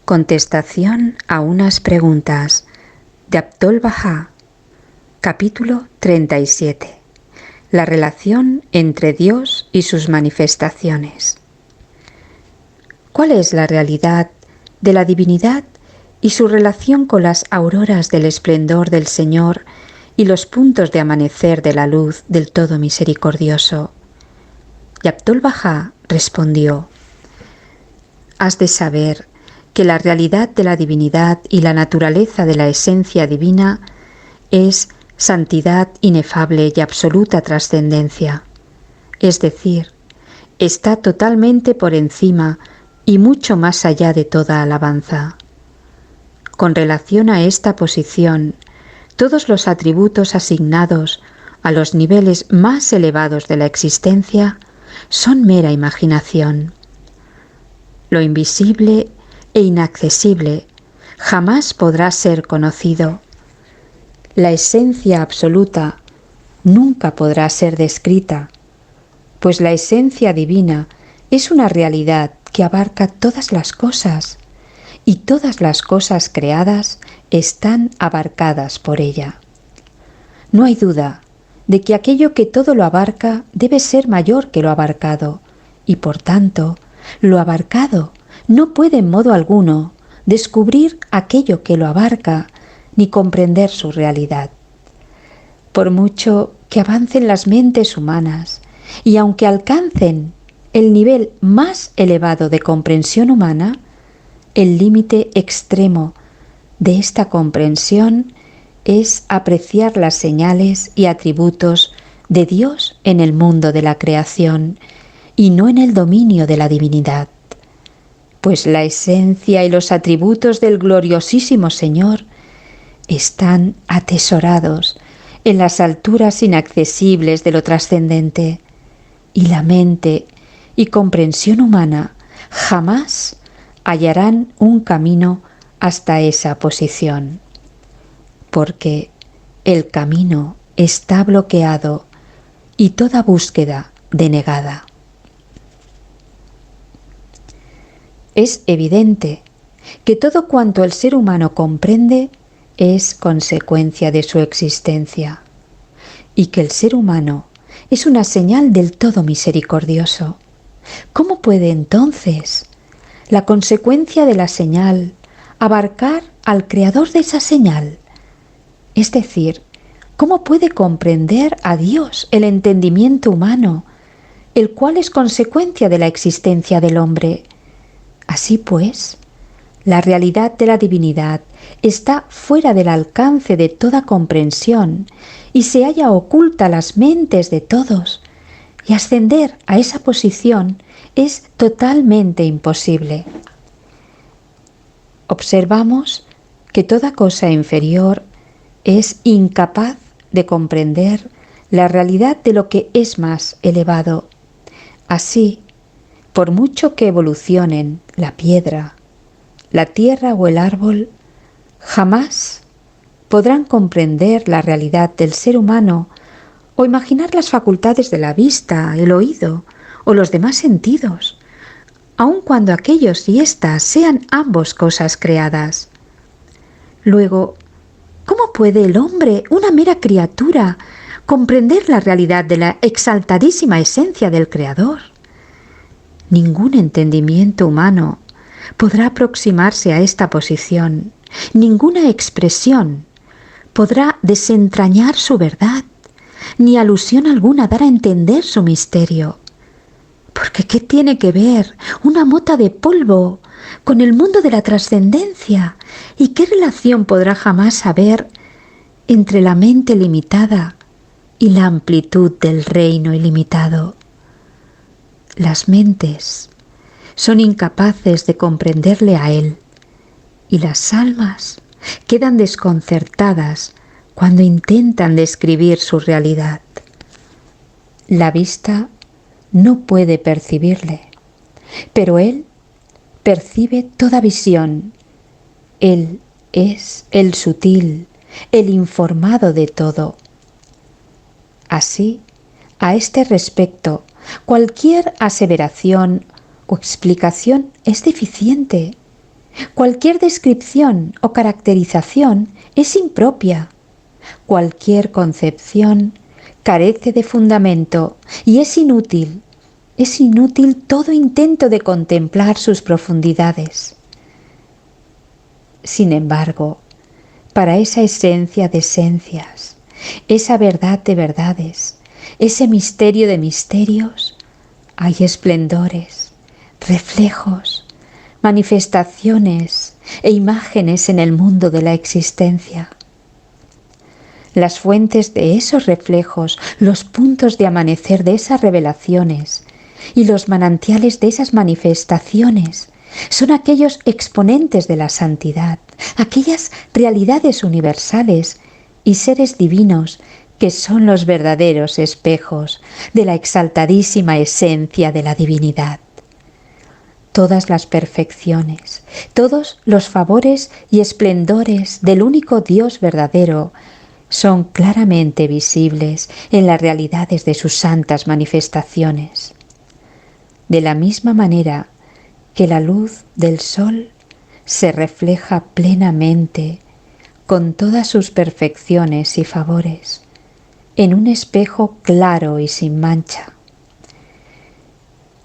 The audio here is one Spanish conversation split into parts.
Contestación a unas preguntas de Abdul-Bahá, capítulo 37. La relación entre Dios y sus manifestaciones. ¿Cuál es la realidad de la divinidad y su relación con las auroras del esplendor del Señor y los puntos de amanecer de la luz del Todo Misericordioso? Y Abdul-Bahá respondió: has de saber que la realidad de la divinidad y la naturaleza de la esencia divina es santidad inefable y absoluta trascendencia. Es decir, está totalmente por encima y mucho más allá de toda alabanza. Con relación a esta posición, todos los atributos asignados a los niveles más elevados de la existencia son mera imaginación. Lo invisible e inaccesible jamás podrá ser conocido. La esencia absoluta nunca podrá ser descrita, pues la esencia divina es una realidad que abarca todas las cosas, y todas las cosas creadas están abarcadas por ella. No hay duda de que aquello que todo lo abarca debe ser mayor que lo abarcado, y por tanto, lo abarcado no puede en modo alguno descubrir aquello que lo abarca ni comprender su realidad. Por mucho que avancen las mentes humanas y aunque alcancen el nivel más elevado de comprensión humana, el límite extremo de esta comprensión es apreciar las señales y atributos de Dios en el mundo de la creación y no en el dominio de la divinidad. Pues la esencia y los atributos del gloriosísimo Señor están atesorados en las alturas inaccesibles de lo trascendente, y la mente y comprensión humana jamás hallarán un camino hasta esa posición, porque el camino está bloqueado y toda búsqueda denegada. Es evidente que todo cuanto el ser humano comprende es consecuencia de su existencia, y que el ser humano es una señal del Todo Misericordioso. ¿Cómo puede entonces la consecuencia de la señal abarcar al creador de esa señal? Es decir, ¿cómo puede comprender a Dios el entendimiento humano, el cual es consecuencia de la existencia del hombre? Así pues, la realidad de la divinidad está fuera del alcance de toda comprensión y se halla oculta a las mentes de todos, y ascender a esa posición es totalmente imposible. Observamos que toda cosa inferior es incapaz de comprender la realidad de lo que es más elevado. Así, por mucho que evolucionen la piedra, la tierra o el árbol, jamás podrán comprender la realidad del ser humano o imaginar las facultades de la vista, el oído o los demás sentidos, aun cuando aquellos y éstas sean ambos cosas creadas. Luego, ¿cómo puede el hombre, una mera criatura, comprender la realidad de la exaltadísima esencia del Creador? Ningún entendimiento humano podrá aproximarse a esta posición, ninguna expresión podrá desentrañar su verdad, ni alusión alguna dar a entender su misterio. Porque ¿qué tiene que ver una mota de polvo con el mundo de la trascendencia? ¿Y qué relación podrá jamás haber entre la mente limitada y la amplitud del reino ilimitado? Las mentes son incapaces de comprenderle a Él, y las almas quedan desconcertadas cuando intentan describir su realidad. La vista no puede percibirle, pero Él percibe toda visión. Él es el sutil, el informado de todo. Así, a este respecto, cualquier aseveración o explicación es deficiente, Cualquier descripción o caracterización es impropia. Cualquier concepción carece de fundamento y es inútil. Es inútil todo intento de contemplar sus profundidades. Sin embargo, para esa esencia de esencias, esa verdad de verdades, ese misterio de misterios, hay esplendores, reflejos, manifestaciones e imágenes en el mundo de la existencia. Las fuentes de esos reflejos, los puntos de amanecer de esas revelaciones y los manantiales de esas manifestaciones son aquellos exponentes de la santidad, aquellas realidades universales y seres divinos que son los verdaderos espejos de la exaltadísima esencia de la divinidad. Todas las perfecciones, todos los favores y esplendores del único Dios verdadero son claramente visibles en las realidades de sus santas manifestaciones. De la misma manera que la luz del sol se refleja plenamente con todas sus perfecciones y favores en un espejo claro y sin mancha.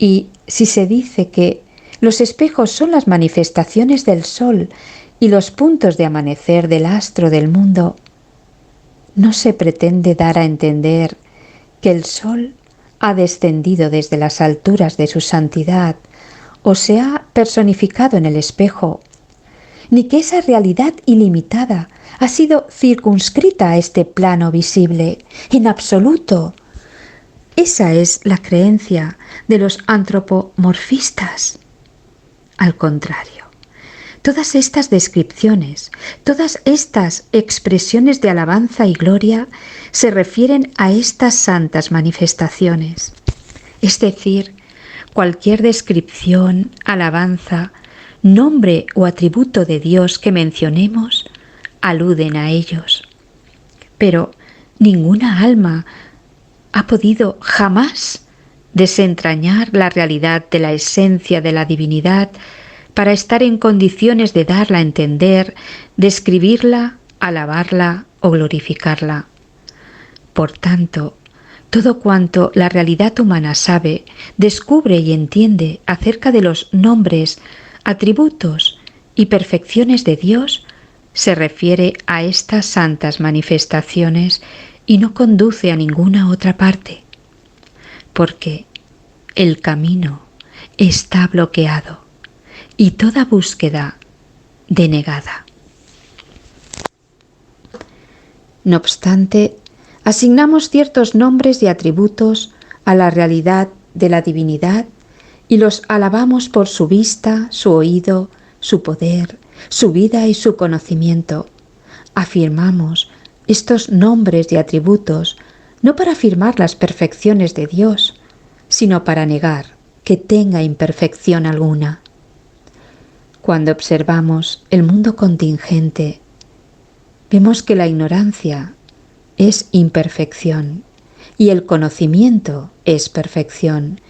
Y si se dice que los espejos son las manifestaciones del sol y los puntos de amanecer del astro del mundo, no se pretende dar a entender que el sol ha descendido desde las alturas de su santidad o se ha personificado en el espejo, ni que esa realidad ilimitada ha sido circunscrita a este plano visible. En absoluto. Esa es la creencia de los antropomorfistas. Al contrario, todas estas descripciones, todas estas expresiones de alabanza y gloria se refieren a estas santas manifestaciones. Es decir, cualquier descripción, alabanza, nombre o atributo de Dios que mencionemos aluden a ellos. Pero ninguna alma ha podido jamás desentrañar la realidad de la esencia de la divinidad para estar en condiciones de darla a entender, describirla, alabarla o glorificarla. Por tanto, todo cuanto la realidad humana sabe, descubre y entiende acerca de los nombres, atributos y perfecciones de Dios se refiere a estas santas manifestaciones y no conduce a ninguna otra parte, porque el camino está bloqueado y toda búsqueda denegada. No obstante, asignamos ciertos nombres y atributos a la realidad de la divinidad y los alabamos por su vista, su oído, su poder, su vida y su conocimiento. Afirmamos estos nombres y atributos no para afirmar las perfecciones de Dios, sino para negar que tenga imperfección alguna. Cuando observamos el mundo contingente, vemos que la ignorancia es imperfección y el conocimiento es perfección,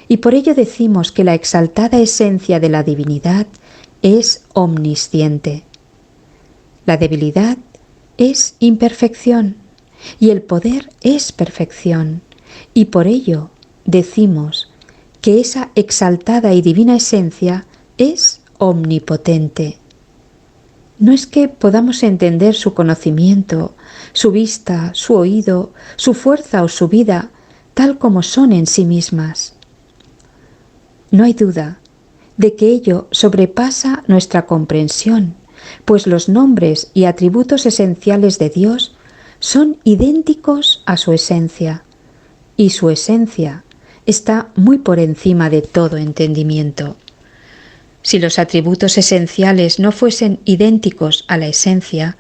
y por ello decimos que la exaltada esencia de la divinidad es omnisciente. La debilidad es imperfección y el poder es perfección, y por ello decimos que esa exaltada y divina esencia es omnipotente. No es que podamos entender su conocimiento, su vista, su oído, su fuerza o su vida tal como son en sí mismas. No hay duda de que ello sobrepasa nuestra comprensión, pues los nombres y atributos esenciales de Dios son idénticos a su esencia, y su esencia está muy por encima de todo entendimiento. Si los atributos esenciales no fuesen idénticos a la esencia,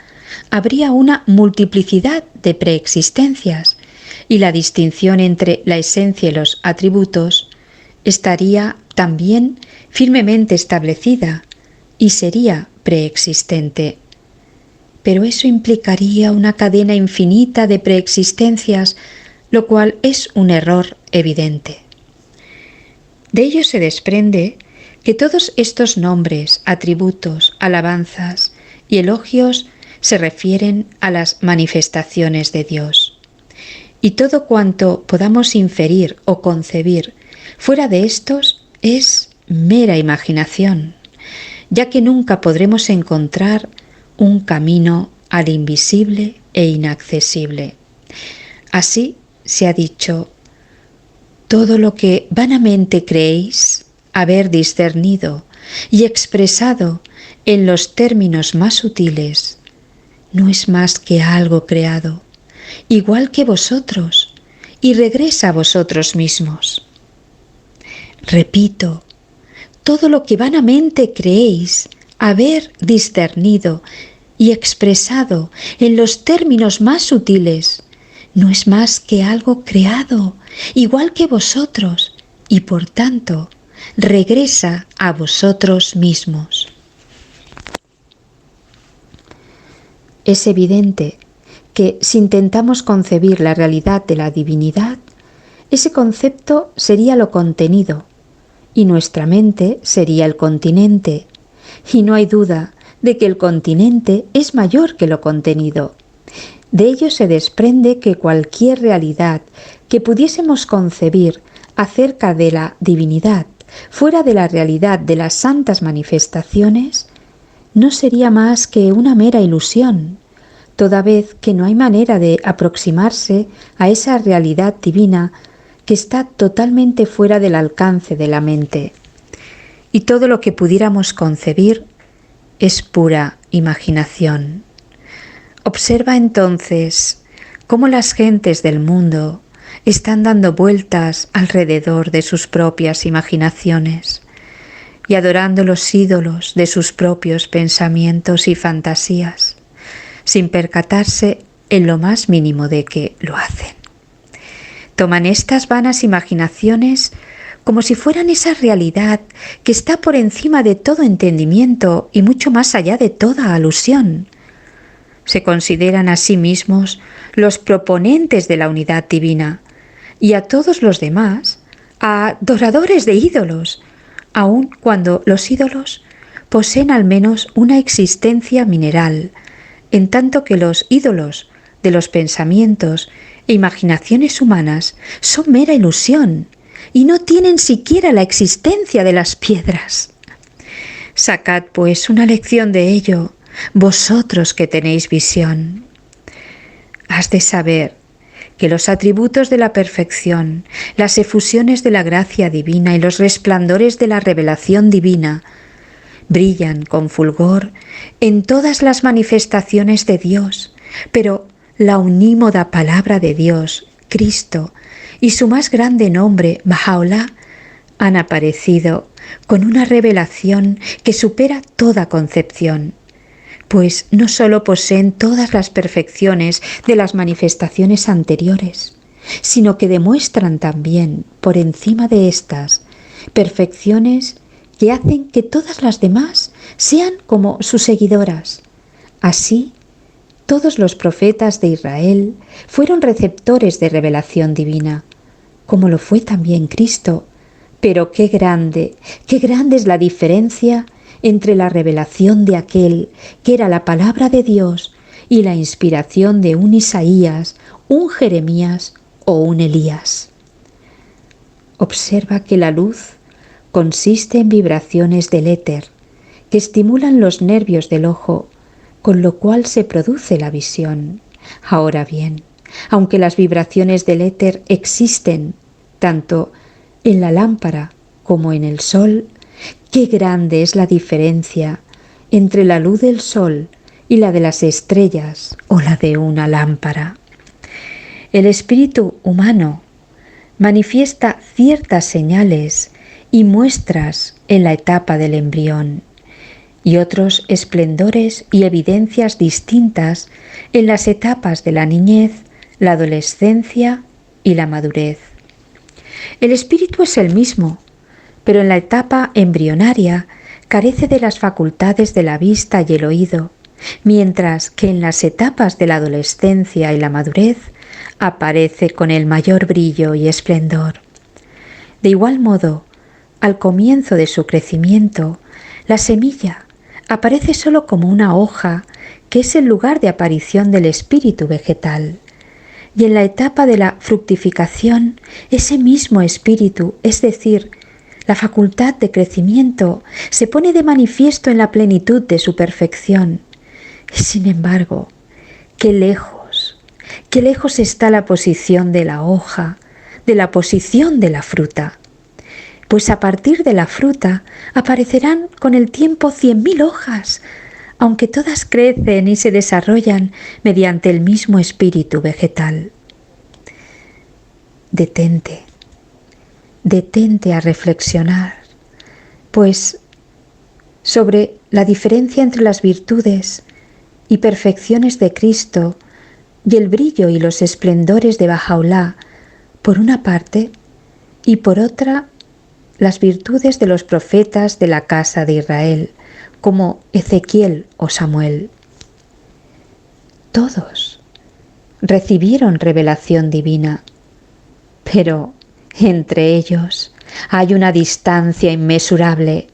habría una multiplicidad de preexistencias, y la distinción entre la esencia y los atributos estaría también firmemente establecida y sería preexistente. Pero eso implicaría una cadena infinita de preexistencias, lo cual es un error evidente. De ello se desprende que todos estos nombres, atributos, alabanzas y elogios se refieren a las manifestaciones de Dios. Y todo cuanto podamos inferir o concebir fuera de estos es mera imaginación, ya que nunca podremos encontrar un camino al invisible e inaccesible. Así se ha dicho: todo lo que vanamente creéis haber discernido y expresado en los términos más sutiles, no es más que algo creado, igual que vosotros, y regresa a vosotros mismos. Repito, todo lo que vanamente creéis haber discernido y expresado en los términos más sutiles, no es más que algo creado, igual que vosotros, y por tanto, regresa a vosotros mismos. Es evidente que si intentamos concebir la realidad de la divinidad, ese concepto sería lo contenido y nuestra mente sería el continente. Y no hay duda de que el continente es mayor que lo contenido. De ello se desprende que cualquier realidad que pudiésemos concebir acerca de la divinidad fuera de la realidad de las santas manifestaciones no sería más que una mera ilusión, toda vez que no hay manera de aproximarse a esa realidad divina que está totalmente fuera del alcance de la mente. Y todo lo que pudiéramos concebir es pura imaginación. Observa entonces cómo las gentes del mundo están dando vueltas alrededor de sus propias imaginaciones y adorando los ídolos de sus propios pensamientos y fantasías, sin percatarse en lo más mínimo de que lo hacen. Toman estas vanas imaginaciones como si fueran esa realidad que está por encima de todo entendimiento y mucho más allá de toda alusión. Se consideran a sí mismos los proponentes de la unidad divina y a todos los demás adoradores de ídolos, aun cuando los ídolos poseen al menos una existencia mineral, en tanto que los ídolos de los pensamientos e imaginaciones humanas son mera ilusión y no tienen siquiera la existencia de las piedras. Sacad pues una lección de ello, vosotros que tenéis visión. Has de saber que los atributos de la perfección, las efusiones de la gracia divina y los resplandores de la revelación divina brillan con fulgor en todas las manifestaciones de Dios, pero la unímoda palabra de Dios, Cristo, y su más grande nombre, Baha'u'lláh, han aparecido con una revelación que supera toda concepción, pues no solo poseen todas las perfecciones de las manifestaciones anteriores, sino que demuestran también, por encima de estas, perfecciones que hacen que todas las demás sean como sus seguidoras. Así, todos los profetas de Israel fueron receptores de revelación divina, como lo fue también Cristo. Pero qué grande es la diferencia entre la revelación de aquel que era la palabra de Dios y la inspiración de un Isaías, un Jeremías o un Elías. Observa que la luz consiste en vibraciones del éter que estimulan los nervios del ojo, con lo cual se produce la visión. Ahora bien, aunque las vibraciones del éter existen tanto en la lámpara como en el sol, qué grande es la diferencia entre la luz del sol y la de las estrellas o la de una lámpara. El espíritu humano manifiesta ciertas señales y muestras en la etapa del embrión y otros esplendores y evidencias distintas en las etapas de la niñez, la adolescencia y la madurez. El espíritu es el mismo, pero en la etapa embrionaria carece de las facultades de la vista y el oído, mientras que en las etapas de la adolescencia y la madurez aparece con el mayor brillo y esplendor. De igual modo, al comienzo de su crecimiento, la semilla aparece solo como una hoja que es el lugar de aparición del espíritu vegetal. Y en la etapa de la fructificación, ese mismo espíritu, es decir, la facultad de crecimiento, se pone de manifiesto en la plenitud de su perfección. Y sin embargo, qué lejos está la posición de la hoja, de la posición de la fruta. Pues a partir de la fruta aparecerán con el tiempo 100.000 hojas, aunque todas crecen y se desarrollan mediante el mismo espíritu vegetal. Detente a reflexionar, pues sobre la diferencia entre las virtudes y perfecciones de Cristo y el brillo y los esplendores de Bahá'u'lláh, por una parte, y por otra, las virtudes de los profetas de la casa de Israel, como Ezequiel o Samuel. Todos recibieron revelación divina, pero entre ellos hay una distancia inmesurable.